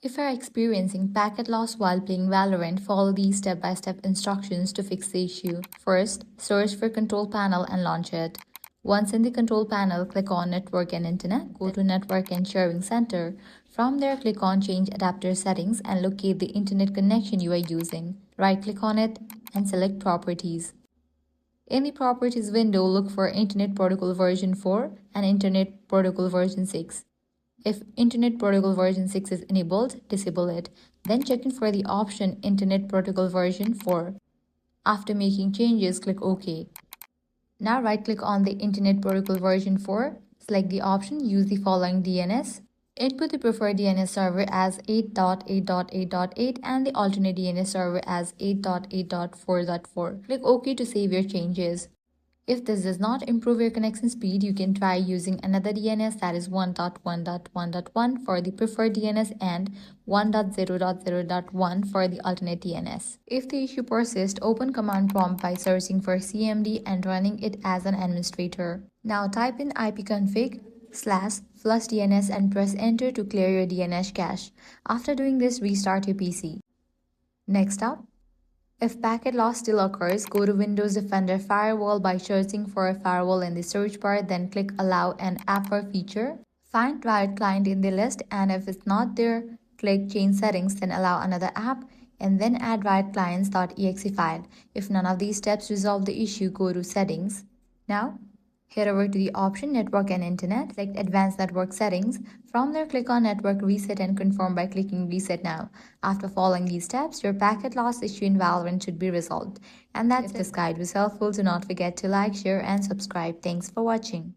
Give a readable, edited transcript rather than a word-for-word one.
If you are experiencing packet loss while playing Valorant, follow these step-by-step instructions to fix the issue. First, search for Control Panel and launch it. Once in the Control Panel, click on Network and Internet. Go to Network and Sharing Center. From there, click on Change Adapter Settings and locate the internet connection you are using. Right-click on it and select Properties. In the Properties window, look for Internet Protocol version 4 and Internet Protocol version 6. If Internet Protocol version 6 is enabled, disable it. Then check in for the option Internet Protocol version 4. After making changes, click OK. Now right-click on the Internet Protocol version 4. Select the option Use the following DNS. Input the preferred DNS server as 8.8.8.8 and the alternate DNS server as 8.8.4.4. Click OK to save your changes. If this does not improve your connection speed, you can try using another DNS, that is 1.1.1.1 for the preferred DNS and 1.0.0.1 for the alternate DNS. If the issue persists, open command prompt by searching for CMD and running it as an administrator. Now type in ipconfig/flushdns and press enter to clear your DNS cache. After doing this, restart your PC. Next up, if packet loss still occurs, go to Windows Defender Firewall by searching for a firewall in the search bar, then click Allow an app or feature. Find Riot Client in the list, and if it's not there, click Change Settings, then allow another app, and then add Riot Clients.exe file. If none of these steps resolve the issue, go to Settings. Now, head over to the option Network and Internet, select Advanced Network Settings. From there, click on Network Reset and confirm by clicking Reset Now. After following these steps, your packet loss issue in Valorant should be resolved. And that's it. If this guide was helpful, do not forget to like, share, and subscribe. Thanks for watching.